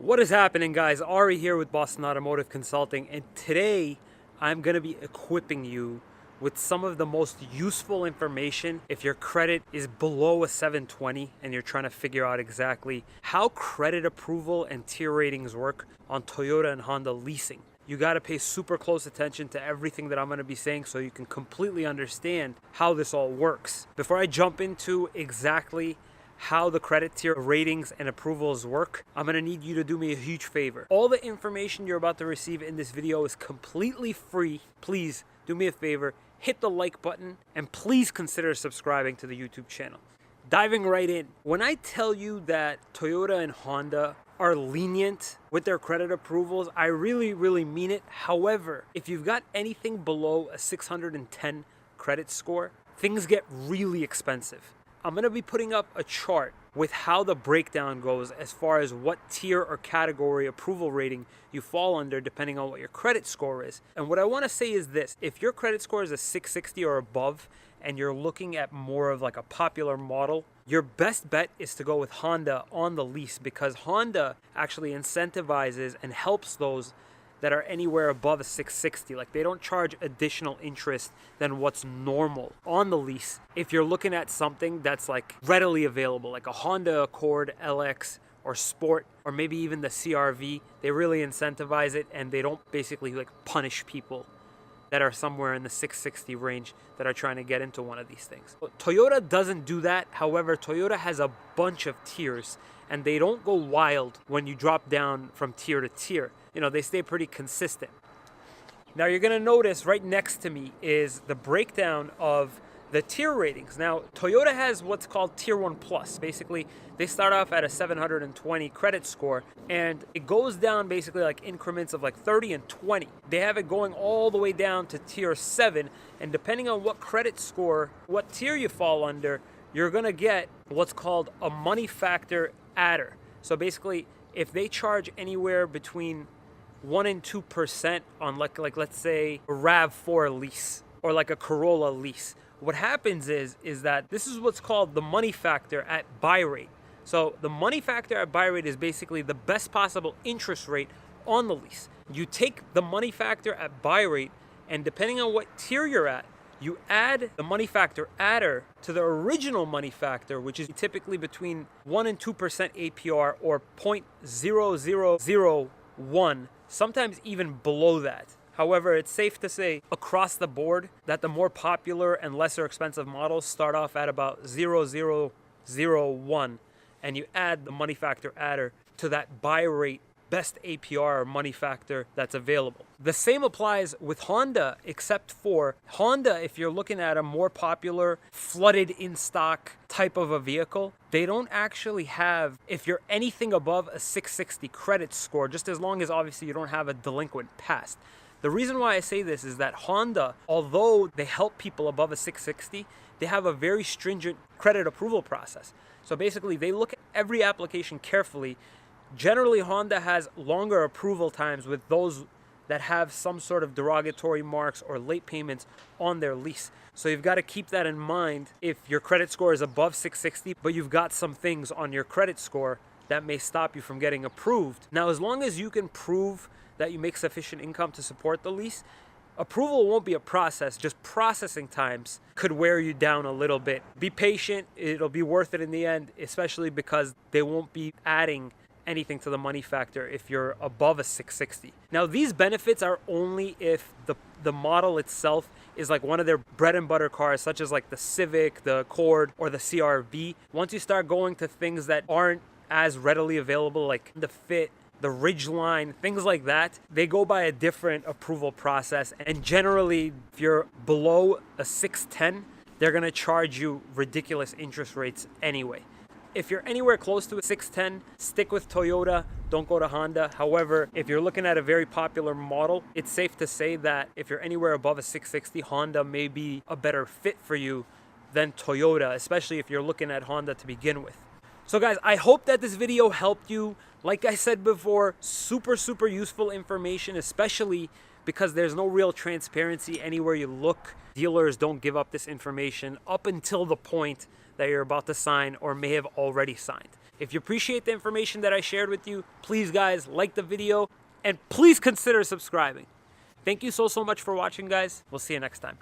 What is happening, guys? Ari here with Boston Automotive Consulting, and today I'm going to be equipping you with some of the most useful information if your credit is below a 720 and you're trying to figure out exactly how credit approval and tier ratings work on Toyota and Honda leasing. You got to pay super close attention to everything that I'm going to be saying so you can completely understand how this all works. Before I jump into exactly how the credit tier ratings and approvals work, I'm going to need you to do me a huge favor. All the information you're about to receive in this video is completely free. Please do me a favor, hit the like button, and please consider subscribing to the YouTube channel. Diving right in, when I tell you that Toyota and Honda are lenient with their credit approvals, I really mean it. However, if you've got anything below a 610 credit score, things get really expensive. I'm going to be putting up a chart with how the breakdown goes as far as what tier or category approval rating you fall under depending on what your credit score is. And what I want to say is this: if your credit score is a 660 or above and you're looking at more of like a popular model, your best bet is to go with Honda on the lease, because Honda actually incentivizes and helps those that are anywhere above a 660. Like, they don't charge additional interest than what's normal on the lease if you're looking at something that's like readily available, like a Honda Accord LX or Sport, or maybe even the CRV. They really incentivize it, and they don't basically like punish people that are somewhere in the 660 range that are trying to get into one of these things. Toyota doesn't do that. However, Toyota has a bunch of tiers, and they don't go wild when you drop down from tier to tier. You know, they stay pretty consistent. Now, you're going to notice right next to me is the breakdown of the tier ratings. Now, Toyota has what's called Tier 1 Plus. Basically, they start off at a 720 credit score, and it goes down basically like increments of like 30 and 20. They have it going all the way down to Tier 7, and depending on what credit score, what tier you fall under, you're going to get what's called a money factor adder. So basically, if they charge anywhere between 1 and 2% on like let's say a RAV4 lease or like a Corolla lease, what happens is that this is what's called the money factor at buy rate. So the money factor at buy rate is basically the best possible interest rate on the lease. You take the money factor at buy rate, and depending on what tier you're at, you add the money factor adder to the original money factor, which is typically between 1 and 2% APR or 0.0001, sometimes even below that. However, it's safe to say across the board that the more popular and lesser expensive models start off at about 0.001, and you add the money factor adder to that buy rate best APR or money factor that's available. The same applies with Honda, except for Honda, if you're looking at a more popular flooded in stock type of a vehicle, they don't actually have, if you're anything above a 660 credit score, just as long as obviously you don't have a delinquent past. The reason why I say this is that Honda, although they help people above a 660, they have a very stringent credit approval process. So basically, they look at every application carefully. Generally, Honda has longer approval times with those that have some sort of derogatory marks or late payments on their lease. So you've got to keep that in mind if your credit score is above 660, but you've got some things on your credit score that may stop you from getting approved. Now, as long as you can prove that you make sufficient income to support the lease, approval won't be a process. Just processing times could wear you down a little bit. Be patient. It'll be worth it in the end, especially because they won't be adding anything to the money factor if you're above a 660. Now, these benefits are only if the model itself is like one of their bread and butter cars, such as like the Civic, the Accord, or the CRV. Once you start going to things that aren't as readily available, like the Fit, the Ridgeline, things like that, they go by a different approval process. And generally, if you're below a 610, they're going to charge you ridiculous interest rates anyway. If you're anywhere close to a 610, stick with Toyota, don't go to Honda. However, if you're looking at a very popular model, it's safe to say that if you're anywhere above a 660, Honda may be a better fit for you than Toyota, especially if you're looking at Honda to begin with. So guys, I hope that this video helped you. Like I said before, super useful information, especially because there's no real transparency anywhere you look. Dealers don't give up this information up until the point that you're about to sign or may have already signed. If you appreciate the information that I shared with you, please guys, like the video and please consider subscribing. Thank you so much for watching, guys. We'll see you next time.